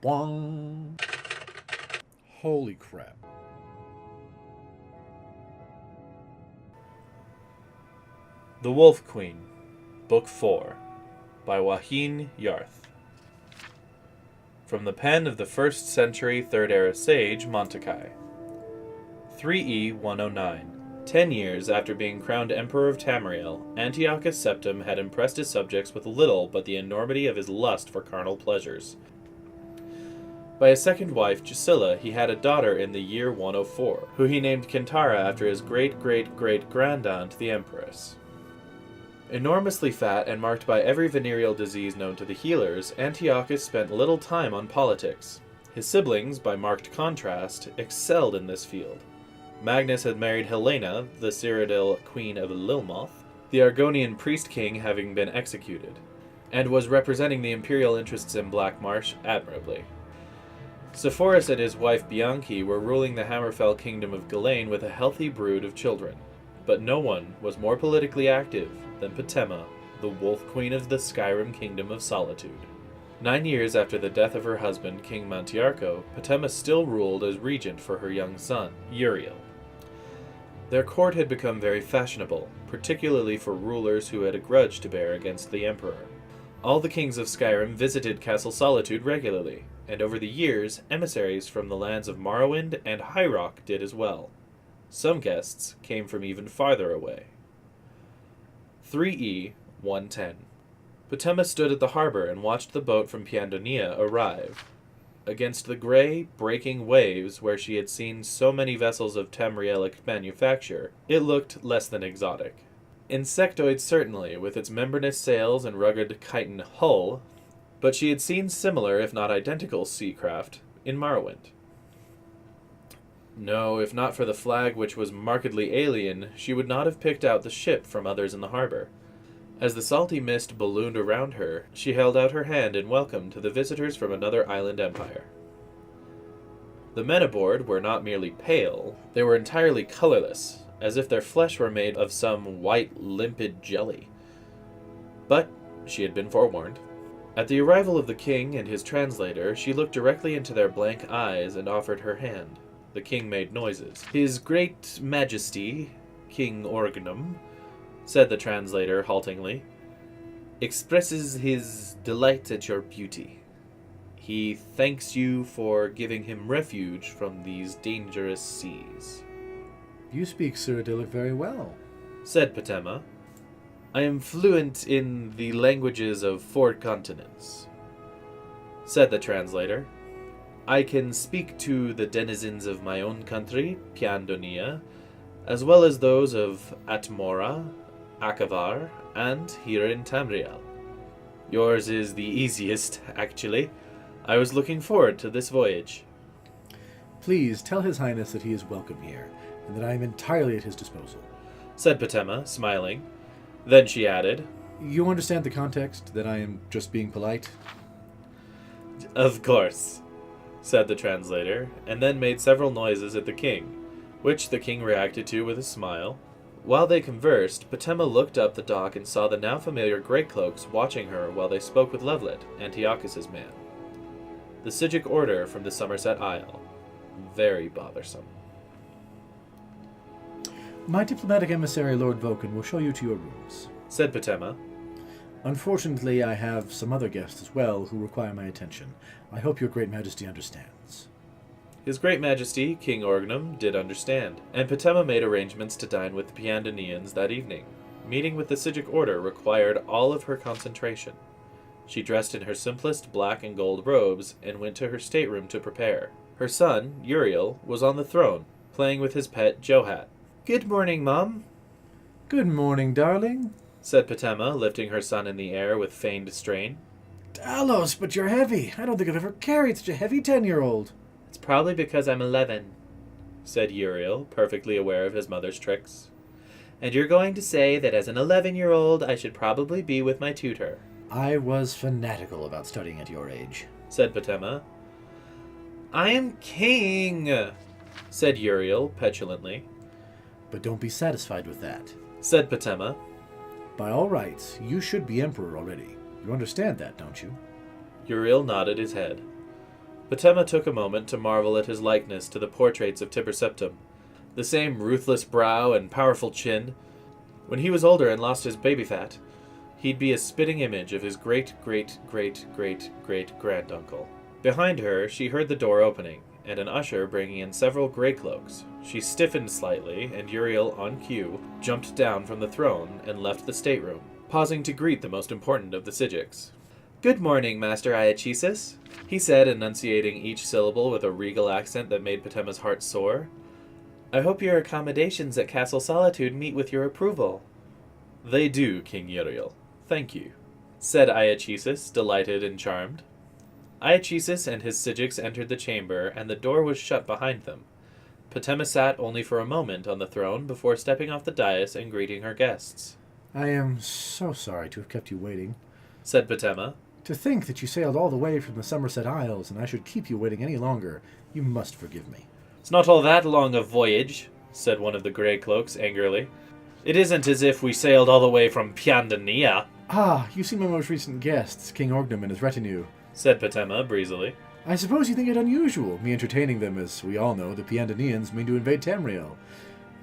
Bwong. Holy crap. The Wolf Queen, Book 4, by Wahin Yarth. From the pen of the 1st century 3rd era sage Montekai. 3E 109. 10 years after being crowned Emperor of Tamriel, Antiochus Septim had impressed his subjects with little but the enormity of his lust for carnal pleasures. By his second wife, Drusilla, he had a daughter in the year 104, who he named Kintara after his great-great-great-grandaunt, the Empress. Enormously fat and marked by every venereal disease known to the healers, Antiochus spent little time on politics. His siblings, by marked contrast, excelled in this field. Magnus had married Helena, the Cyrodiil queen of Lilmoth, the Argonian priest-king having been executed, and was representing the imperial interests in Black Marsh admirably. Sepphoris and his wife Bianchi were ruling the Hammerfell kingdom of Ghislaine with a healthy brood of children, but no one was more politically active than Potema, the wolf queen of the Skyrim kingdom of Solitude. 9 years after the death of her husband, King Mantiarco, Potema still ruled as regent for her young son, Uriel. Their court had become very fashionable, particularly for rulers who had a grudge to bear against the emperor. All the kings of Skyrim visited Castle Solitude regularly, and over the years, emissaries from the lands of Morrowind and High Rock did as well. Some guests came from even farther away. 3E 110. Potema stood at the harbor and watched the boat from Piandonia arrive. Against the gray, breaking waves where she had seen so many vessels of Tamrielic manufacture, it looked less than exotic. Insectoid certainly, with its membranous sails and rugged chitin hull, but she had seen similar, if not identical, sea craft in Morrowind. No, if not for the flag which was markedly alien, she would not have picked out the ship from others in the harbor. As the salty mist ballooned around her, she held out her hand in welcome to the visitors from another island empire. The men aboard were not merely pale, they were entirely colorless, as if their flesh were made of some white, limpid jelly. But she had been forewarned. At the arrival of the king and his translator, she looked directly into their blank eyes and offered her hand. The king made noises. "His great majesty, King Orgnum," said the translator haltingly, "expresses his delight at your beauty. He thanks you for giving him refuge from these dangerous seas." You speak Cyrodiilic very well, said Potema. "I am fluent in the languages of 4 continents," said the translator. "I can speak to the denizens of my own country, Piandonia, as well as those of Atmora, Akavar, and here in Tamriel. Yours is the easiest, actually. I was looking forward to this voyage." "Please tell His Highness that he is welcome here, and that I am entirely at his disposal," said Potema, smiling. Then she added, "You understand the context, that I am just being polite?" "Of course," said the translator, and then made several noises at the king, which the king reacted to with a smile. While they conversed, Potema looked up the dock and saw the now familiar Greycloaks watching her while they spoke with Lovelet, Antiochus's man. The Psijic order from the Somerset Isle. Very bothersome. "My diplomatic emissary, Lord Vulcan, will show you to your rooms," said Potema. "Unfortunately, I have some other guests as well who require my attention. I hope your Great Majesty understands." His Great Majesty, King Orgnum, did understand, and Potema made arrangements to dine with the Piandonians that evening. Meeting with the Psijic order required all of her concentration. She dressed in her simplest black and gold robes and went to her stateroom to prepare. Her son, Uriel, was on the throne, playing with his pet Johat. "Good morning, Mom." "Good morning, darling," said Potema, lifting her son in the air with feigned strain. "Talos, but you're heavy. I don't think I've ever carried such a heavy 10-year-old. "It's probably because I'm 11, said Uriel, perfectly aware of his mother's tricks. "And you're going to say that as an 11-year-old I should probably be with my tutor." "I was fanatical about studying at your age," said Potema. "I am king," said Uriel petulantly. "But don't be satisfied with that," said Potema. "By all rights, you should be emperor already. You understand that, don't you?" Uriel nodded his head. Patema took a moment to marvel at his likeness to the portraits of Tiber Septim. The same ruthless brow and powerful chin. When he was older and lost his baby fat, he'd be a spitting image of his great-great-great-great-great-granduncle. Behind her, she heard the door opening, and an usher bringing in several grey cloaks. She stiffened slightly, and Uriel, on cue, jumped down from the throne and left the stateroom, pausing to greet the most important of the Psijics. "Good morning, Master Iachesis," he said, enunciating each syllable with a regal accent that made Patema's heart soar. "I hope your accommodations at Castle Solitude meet with your approval." "They do, King Uriel. Thank you," said Iachesis, delighted and charmed. Iachesis and his Psijics entered the chamber, and the door was shut behind them. Patema sat only for a moment on the throne before stepping off the dais and greeting her guests. "I am so sorry to have kept you waiting," said Patema. "To think that you sailed all the way from the Somerset Isles, and I should keep you waiting any longer. You must forgive me." "It's not all that long a voyage," said one of the grey cloaks angrily. "It isn't as if we sailed all the way from Piandania." "Ah, you see my most recent guests, King Orgnum and his retinue," said Patema breezily. "I suppose you think it unusual, me entertaining them, as we all know the Piandanians mean to invade Tamriel.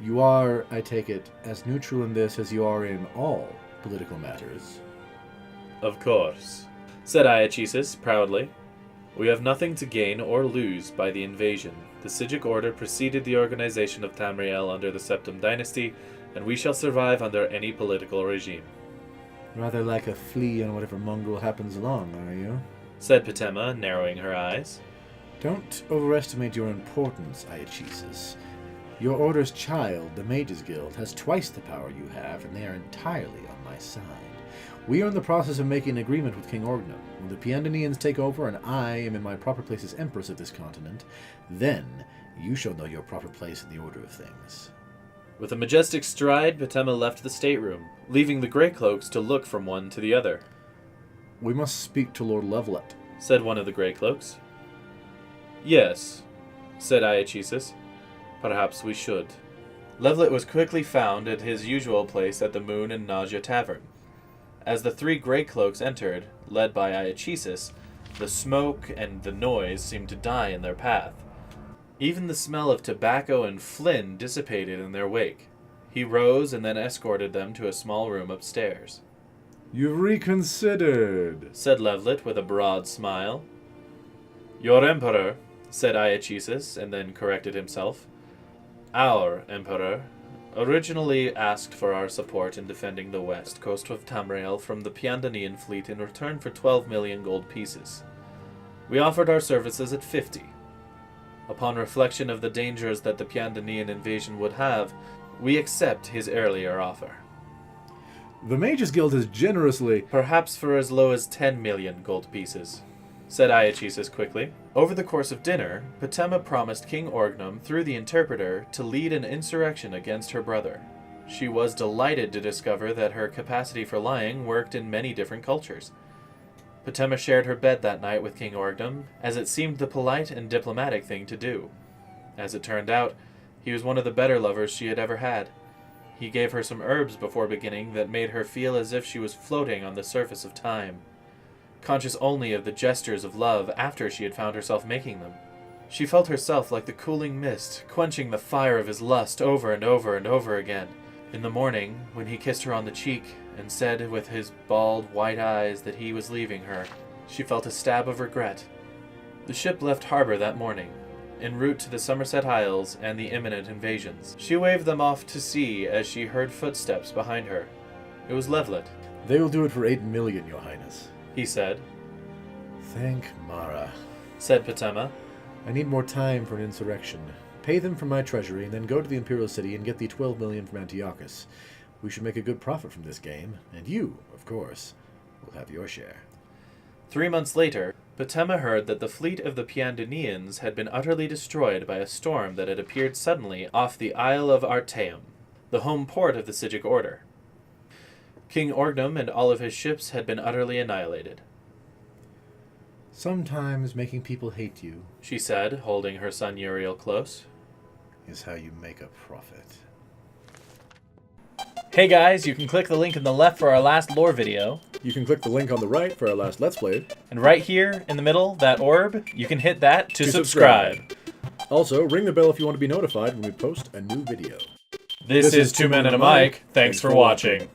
You are, I take it, as neutral in this as you are in all political matters." "Of course," said Iachesis proudly. "We have nothing to gain or lose by the invasion. The Psijic Order preceded the organization of Tamriel under the Septim Dynasty, and we shall survive under any political regime." "Rather like a flea on whatever mongrel happens along, are you?" said Patema, narrowing her eyes. "Don't overestimate your importance, Iachesis. Your order's child, the Mages Guild, has twice the power you have, and they are entirely on my side. We are in the process of making an agreement with King Orgnum. When the Piandanians take over and I am in my proper place as Empress of this continent, then you shall know your proper place in the order of things." With a majestic stride, Patema left the stateroom, leaving the grey cloaks to look from one to the other. "We must speak to Lord Levelet," said one of the grey cloaks. "Yes," said Iachesis. "Perhaps we should." Levelet was quickly found at his usual place at the Moon and Nausea Tavern. As the three grey cloaks entered, led by Iachesis, the smoke and the noise seemed to die in their path. Even the smell of tobacco and flynn dissipated in their wake. He rose and then escorted them to a small room upstairs. "You've reconsidered," said Levelet with a broad smile. "Your Emperor," said Iachesis, and then corrected himself. "Our Emperor originally asked for our support in defending the west coast of Tamriel from the Piandanian fleet in return for 12 million gold pieces. We offered our services at 50. Upon reflection of the dangers that the Piandanian invasion would have, we accept his earlier offer." "The Mages Guild has generously—" "Perhaps for as low as 10 million gold pieces," said Iachesis quickly. Over the course of dinner, Patema promised King Orgnum, through the interpreter, to lead an insurrection against her brother. She was delighted to discover that her capacity for lying worked in many different cultures. Patema shared her bed that night with King Orgnum, as it seemed the polite and diplomatic thing to do. As it turned out, he was one of the better lovers she had ever had. He gave her some herbs before beginning that made her feel as if she was floating on the surface of time, conscious only of the gestures of love after she had found herself making them. She felt herself like the cooling mist, quenching the fire of his lust over and over and over again. In the morning, when he kissed her on the cheek and said with his bald, white eyes that he was leaving her, she felt a stab of regret. The ship left harbor that morning, en route to the Somerset Isles and the imminent invasions. She waved them off to sea as she heard footsteps behind her. It was Levelet. "They will do it for 8 million, Your Highness," he said. "Thank Mara," said Patema. "I need more time for an insurrection. Pay them from my treasury, and then go to the Imperial City and get the 12 million from Antiochus. We should make a good profit from this game, and you, of course, will have your share." 3 months later, Patema heard that the fleet of the Piandanians had been utterly destroyed by a storm that had appeared suddenly off the Isle of Artaeum, the home port of the Psijic Order. King Orgnum and all of his ships had been utterly annihilated. "Sometimes making people hate you," she said, holding her son Uriel close, "is how you make a profit." Hey guys, you can click the link in the left for our last lore video. You can click the link on the right for our last Let's Play. And right here in the middle, that orb, you can hit that to subscribe. Also, ring the bell if you want to be notified when we post a new video. This is Two Men and a Mic. Thanks for watching.